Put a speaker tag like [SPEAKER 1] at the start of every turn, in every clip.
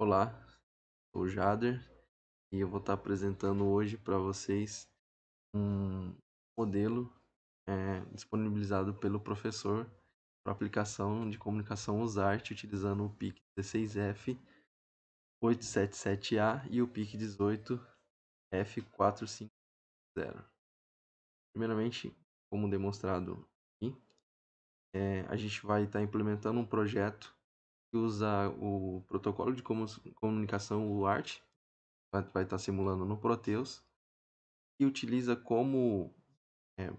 [SPEAKER 1] Olá, sou o Jader e eu vou estar apresentando hoje para vocês um modelo disponibilizado pelo professor para aplicação de comunicação USART utilizando o PIC 16F 877A e o PIC 18F 450. Primeiramente, como demonstrado aqui, a gente vai estar implementando um projeto que usa o protocolo de comunicação UART, vai estar simulando no Proteus, e utiliza como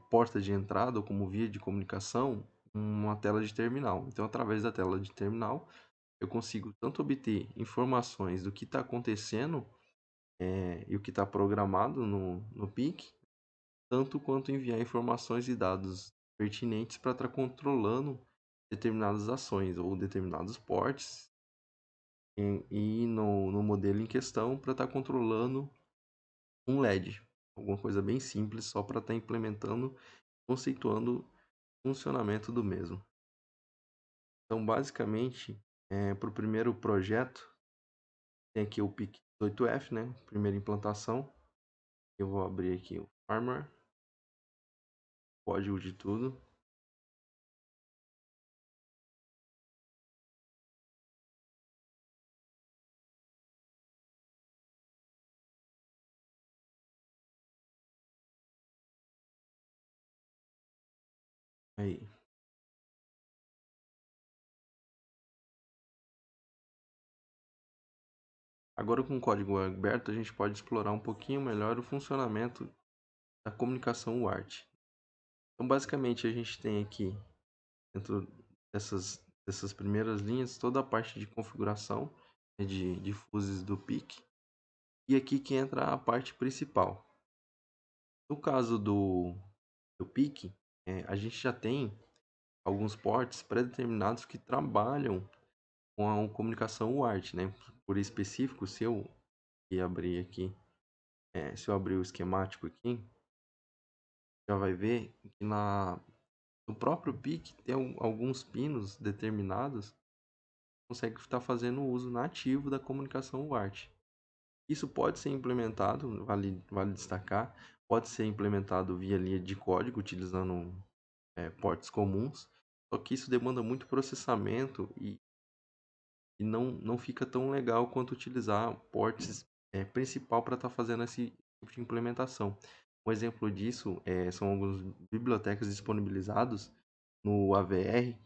[SPEAKER 1] porta de entrada ou como via de comunicação uma tela de terminal. Então, através da tela de terminal, eu consigo tanto obter informações do que está acontecendo e o que está programado no PIC, tanto quanto enviar informações e dados pertinentes para estar controlando determinadas ações ou determinados ports e no modelo em questão para estar controlando um LED, alguma coisa bem simples só para estar implementando, conceituando o funcionamento do mesmo. Então, basicamente, para o primeiro projeto, tem aqui o PIC 18F, né? Primeira implantação. Eu vou abrir aqui o Farmer, código de tudo. Aí. Agora, com o código aberto, a gente pode explorar um pouquinho melhor o funcionamento da comunicação UART. Então, basicamente, a gente tem aqui, dentro dessas primeiras linhas, toda a parte de configuração de fuses do PIC. E aqui que entra a parte principal. No caso do PIC, a gente já tem alguns ports pré-determinados que trabalham com a comunicação UART, né? Por específico, se eu abrir aqui, se eu abrir o esquemático aqui, já vai ver que no próprio PIC tem alguns pinos determinados que consegue estar fazendo uso nativo da comunicação UART. Isso pode ser implementado, vale destacar, pode ser implementado via linha de código, utilizando ports comuns, só que isso demanda muito processamento e não fica tão legal quanto utilizar ports principal para estar fazendo esse tipo de implementação. Um exemplo disso são algumas bibliotecas disponibilizadas no AVR,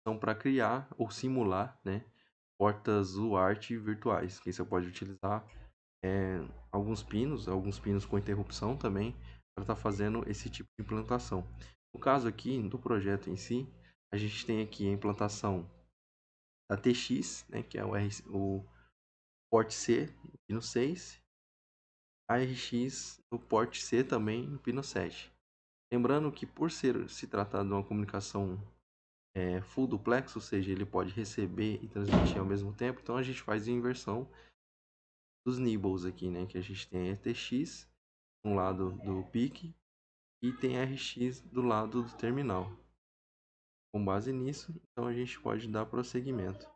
[SPEAKER 1] são para criar ou simular, né, portas UART virtuais, que você pode utilizar alguns pinos com interrupção também, para estar fazendo esse tipo de implantação. No caso aqui, do projeto em si, a gente tem aqui a implantação da TX, né, que é o port C, no pino 6, a RX no port C também, no pino 7. Lembrando que por se tratar de uma comunicação full duplex, ou seja, ele pode receber e transmitir ao mesmo tempo, então a gente faz a inversão dos nibbles aqui, né, que a gente tem a TX um lado do PIC e tem RX do lado do terminal. Com base nisso, então a gente pode dar prosseguimento.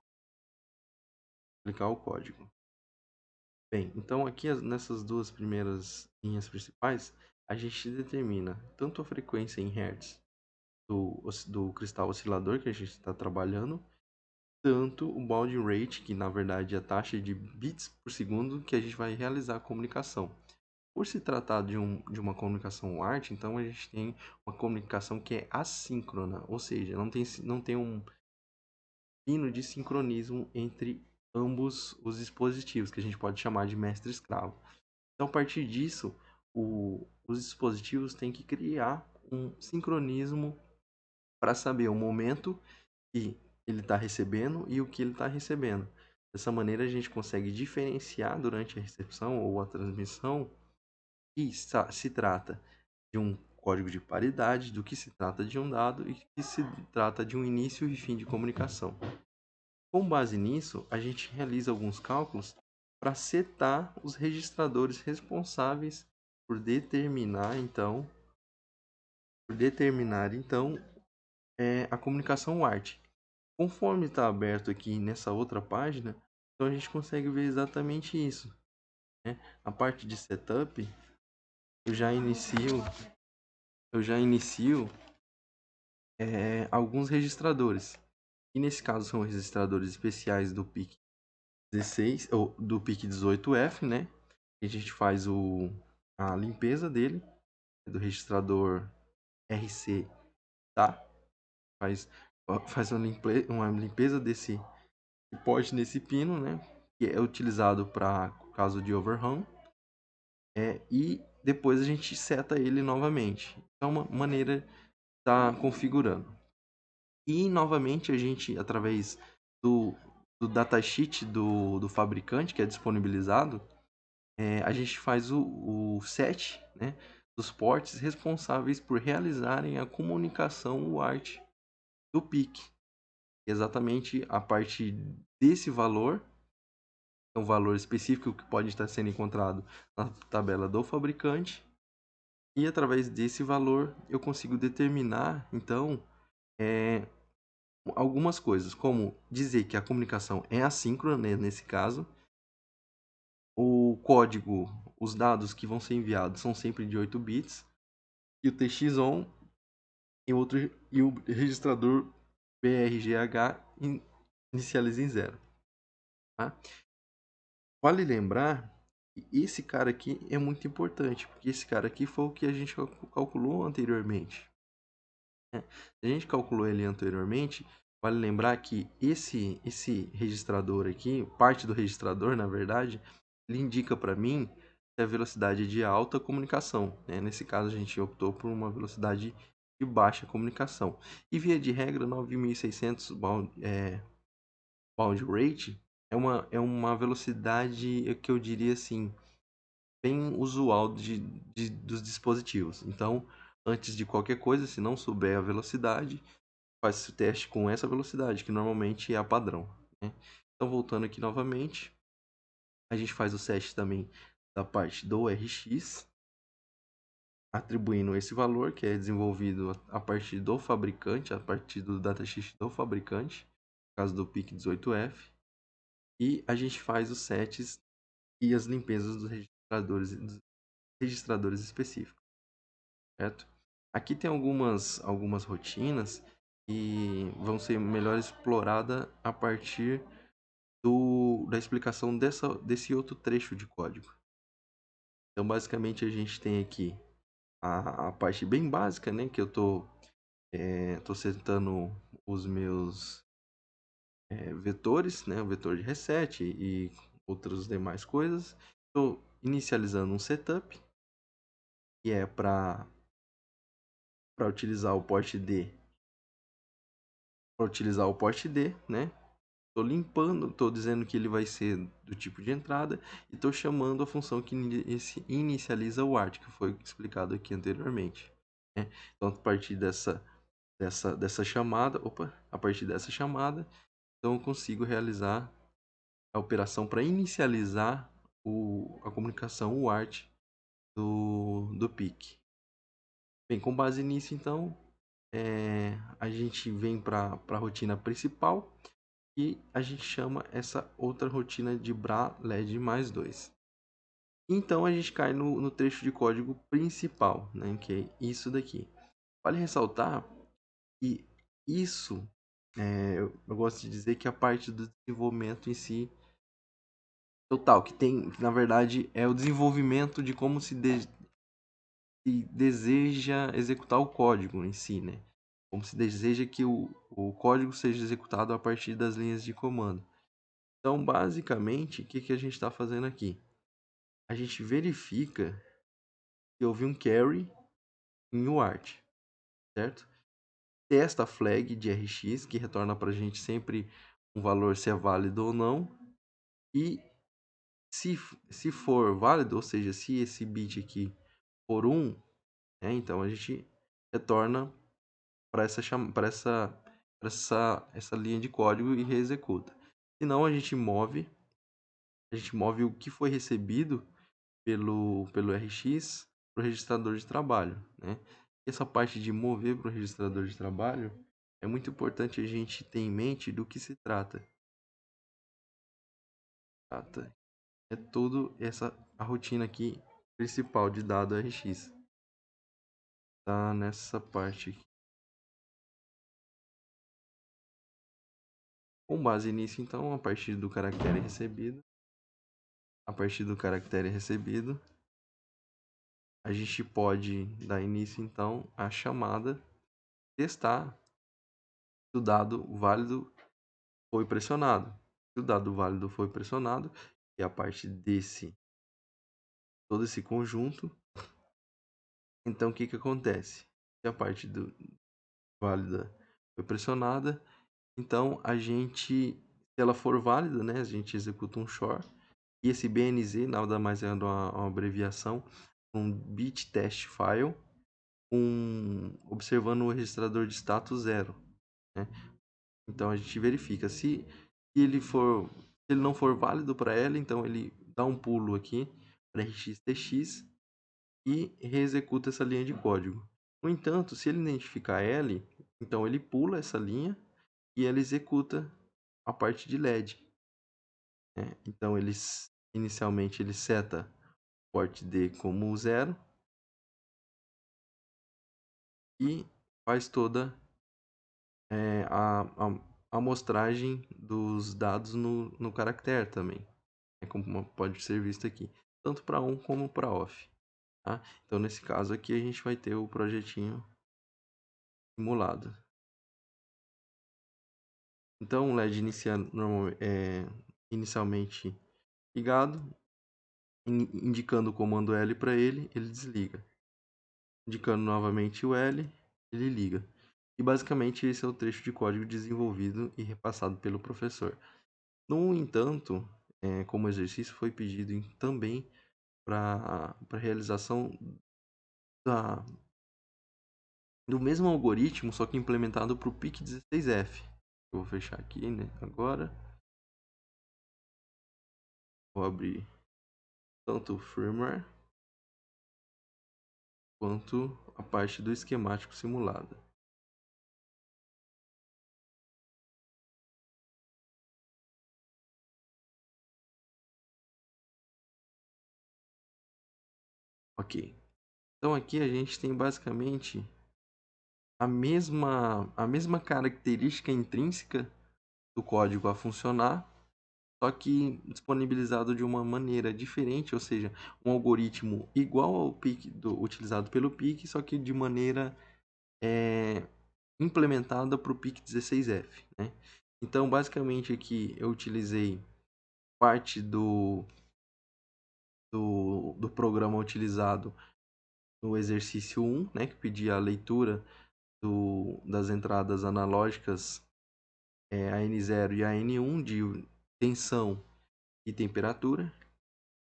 [SPEAKER 1] Aplicar o código. Bem, então aqui nessas duas primeiras linhas principais, a gente determina tanto a frequência em Hz do cristal oscilador que a gente está trabalhando, tanto o baud rate, que na verdade é a taxa de bits por segundo que a gente vai realizar a comunicação. Por se tratar de uma comunicação UART, então a gente tem uma comunicação que é assíncrona, ou seja, não tem um pino de sincronismo entre ambos os dispositivos, que a gente pode chamar de mestre-escravo. Então, a partir disso, os dispositivos têm que criar um sincronismo para saber o momento que ele está recebendo e o que ele está recebendo. Dessa maneira, a gente consegue diferenciar durante a recepção ou a transmissão que se trata de um código de paridade, do que se trata de um dado e que se trata de um início e fim de comunicação. Com base nisso, a gente realiza alguns cálculos para setar os registradores responsáveis por determinar a comunicação UART. Conforme está aberto aqui nessa outra página, Então a gente consegue ver exatamente isso, né? A parte de setup, eu já inicio, eu já inicio alguns registradores. E nesse caso são registradores especiais do PIC 16 ou do PIC 18F, né? A gente faz a limpeza dele, do registrador RC, tá? Faz, faz uma limpeza desse pode nesse pino, né? Que é utilizado para caso de overrun. E depois a gente seta ele novamente. É uma maneira de estar configurando. E novamente a gente, através do datasheet do fabricante, que é disponibilizado, a gente faz o set, né, dos ports responsáveis por realizarem a comunicação UART do PIC. Exatamente a partir desse valor, é um valor específico que pode estar sendo encontrado na tabela do fabricante, e através desse valor eu consigo determinar, então, algumas coisas, como dizer que a comunicação é assíncrona, né, nesse caso, o código, os dados que vão ser enviados são sempre de 8 bits, e o TX-ON e o registrador BRGH inicializa em 0. Tá? Vale lembrar que esse cara aqui é muito importante, porque esse cara aqui foi o que a gente calculou anteriormente. Né? A gente calculou ele anteriormente, vale lembrar que esse registrador aqui, parte do registrador, na verdade, ele indica para mim a velocidade de alta comunicação. Né? Nesse caso, a gente optou por uma velocidade de baixa comunicação. E via de regra, 9600 baud rate é uma velocidade que eu diria assim, bem usual dos dispositivos. Então, antes de qualquer coisa, se não souber a velocidade, faz o teste com essa velocidade, que normalmente é a padrão. Né? Então, voltando aqui novamente, a gente faz o set também da parte do RX, atribuindo esse valor que é desenvolvido a partir do fabricante, a partir do datasheet do fabricante, no caso do PIC 18F, e a gente faz os sets e as limpezas dos registradores específicos, certo? Aqui tem algumas rotinas que vão ser melhor exploradas a partir da explicação desse outro trecho de código. Então, basicamente, a gente tem aqui a parte bem básica, né? Que eu tô setando os meus vetores, né? O vetor de reset e outras demais coisas. Estou inicializando um setup, que é para utilizar o port D, né? Estou limpando, estou dizendo que ele vai ser do tipo de entrada e estou chamando a função que inicializa o ART, que foi explicado aqui anteriormente. Né? Então, a partir dessa chamada, a partir dessa chamada, então eu consigo realizar a operação para inicializar a comunicação UART do PIC. Bem, com base nisso, então, a gente vem para a rotina principal e a gente chama essa outra rotina de BRA LED mais 2. Então a gente cai no trecho de código principal, né, que é isso daqui. Vale ressaltar que isso, eu gosto de dizer que é a parte do desenvolvimento em si total, que tem, na verdade, é o desenvolvimento de como se deseja executar o código em si, né? Como se deseja que o código seja executado a partir das linhas de comando. Então, basicamente, o que a gente está fazendo aqui? A gente verifica que houve um carry em UART, certo? Testa a flag de RX, que retorna para a gente sempre um valor se é válido ou não. E se for válido, ou seja, se esse bit aqui for 1, né, então a gente retorna para essa linha de código e reexecuta. Se não, a gente move o que foi recebido pelo RX para o registrador de trabalho, né? Essa parte de mover para o registrador de trabalho é muito importante a gente ter em mente do que se trata. data. É tudo a rotina aqui principal de dado RX. Tá nessa parte aqui. Com base nisso, então, a partir do caractere recebido, a gente pode dar início, então, à chamada testar se o dado válido foi pressionado. Se o dado válido foi pressionado, e a parte todo esse conjunto, então o que acontece? Se a parte válida foi pressionada, então se ela for válida, né, a gente executa um shor, e esse BNZ nada mais é uma abreviação, um bit test file, observando o registrador de status 0, né? Então a gente verifica se ele não for válido para ela, então ele dá um pulo aqui para rxtx e reexecuta essa linha de código. No entanto, se ele identificar L, então ele pula essa linha e ele executa a parte de LED, né? Então inicialmente ele seta o port D como 0 e faz toda a amostragem dos dados no caractere também. É como pode ser visto aqui, tanto para on como para off. Tá? Então, nesse caso aqui, a gente vai ter o projetinho simulado. Então, o LED inicialmente ligado, indicando o comando L para ele desliga. Indicando novamente o L, ele liga. E basicamente esse é o trecho de código desenvolvido e repassado pelo professor. No entanto, como exercício, foi pedido também para a realização do mesmo algoritmo, só que implementado para o PIC16F. Eu vou fechar aqui, né? Agora, vou abrir tanto o firmware quanto a parte do esquemático simulado. Ok. Então aqui a gente tem basicamente a mesma característica intrínseca do código a funcionar, só que disponibilizado de uma maneira diferente, ou seja, um algoritmo igual ao PIC utilizado pelo PIC, só que de maneira implementada para o PIC16F, né? Então, basicamente aqui eu utilizei parte do programa utilizado no exercício 1, né, que pedia a leitura das entradas analógicas a N0 e a N1 de tensão e temperatura.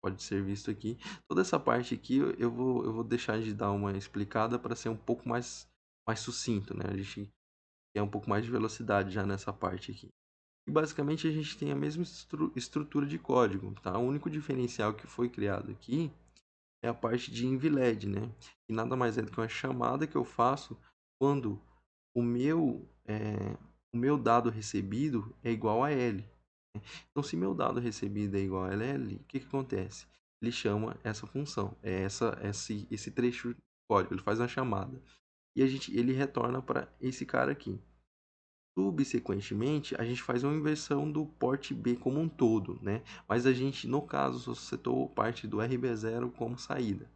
[SPEAKER 1] Pode ser visto aqui. Toda essa parte aqui eu vou deixar de dar uma explicada para ser um pouco mais sucinto, né? A gente quer um pouco mais de velocidade já nessa parte aqui. E basicamente a gente tem a mesma estrutura de código, tá? O único diferencial que foi criado aqui é a parte de InvLed, né? E nada mais é do que uma chamada que eu faço quando o meu dado recebido é igual a L. Então, se meu dado recebido é igual a LL, o que acontece? Ele chama essa função, esse trecho de código, ele faz uma chamada. E ele retorna para esse cara aqui. Subsequentemente, a gente faz uma inversão do port B como um todo, né? Mas a gente, no caso, só setou parte do RB0 como saída.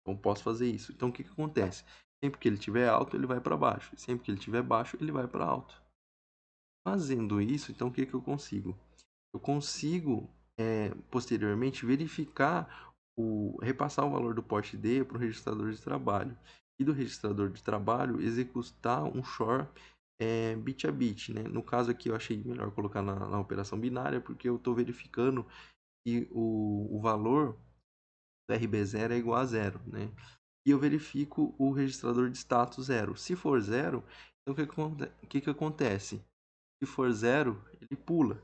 [SPEAKER 1] Então, posso fazer isso. Então, o que acontece? Sempre que ele estiver alto, ele vai para baixo. Sempre que ele estiver baixo, ele vai para alto. Fazendo isso, então, o que eu consigo? Eu consigo, posteriormente, verificar, repassar o valor do port D para o registrador de trabalho. E do registrador de trabalho, executar um shor bit a bit, né? No caso aqui, eu achei melhor colocar na operação binária, porque eu estou verificando que o valor do RB0 é igual a zero, né? E eu verifico o registrador de status zero. Se for zero, então o que acontece? Se for zero, ele pula.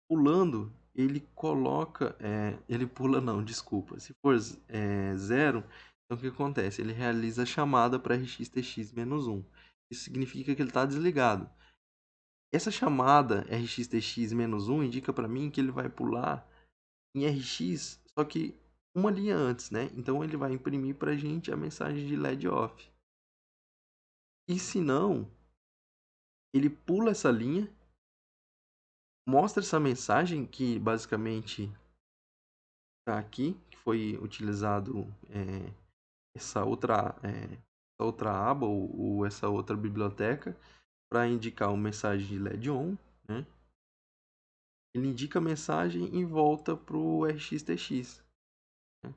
[SPEAKER 1] Pulando, ele coloca. Ele pula não, desculpa. Se for zero, então o que acontece? Ele realiza a chamada para rxtx-1. Isso significa que ele está desligado. Essa chamada rxtx-1 indica para mim que ele vai pular em RX, só que uma linha antes, né? Então ele vai imprimir para a gente a mensagem de LED off. E se não, ele pula essa linha, mostra essa mensagem que basicamente está aqui, que foi utilizado essa outra aba ou essa outra biblioteca para indicar uma mensagem de LED on, né? Ele indica a mensagem e volta para o RxTX. Né?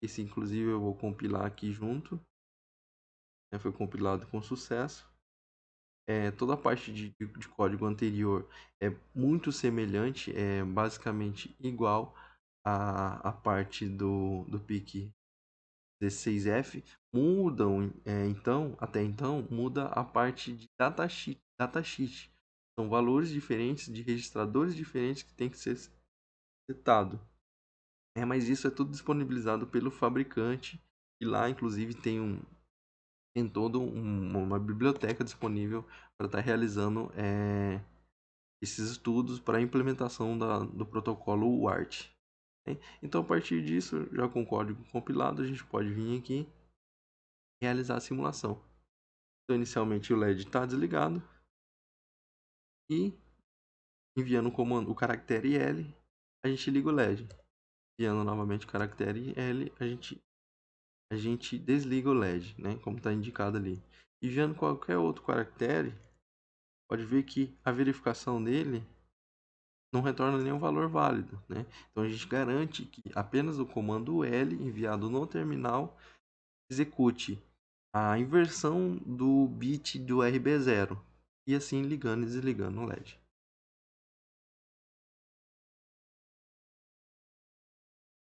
[SPEAKER 1] Esse, inclusive, eu vou compilar aqui junto. Né? Foi compilado com sucesso. Toda a parte de código anterior é muito semelhante, é basicamente igual à parte do PIC 16F. Mudam, então, até então, muda a parte de datasheet. São valores diferentes de registradores diferentes que tem que ser setado. Mas isso é tudo disponibilizado pelo fabricante e lá, inclusive, tem toda uma biblioteca disponível para estar realizando esses estudos para a implementação do protocolo UART. Né? Então, a partir disso, já com o código compilado, a gente pode vir aqui e realizar a simulação. Então, inicialmente o LED está desligado e enviando o comando, o caractere L, a gente liga o LED. Enviando novamente o caractere L, a gente desliga o LED, né, como está indicado ali. E enviando qualquer outro caractere, pode ver que a verificação dele não retorna nenhum valor válido, né? Então a gente garante que apenas o comando L enviado no terminal execute a inversão do bit do RB0 e assim ligando e desligando o LED.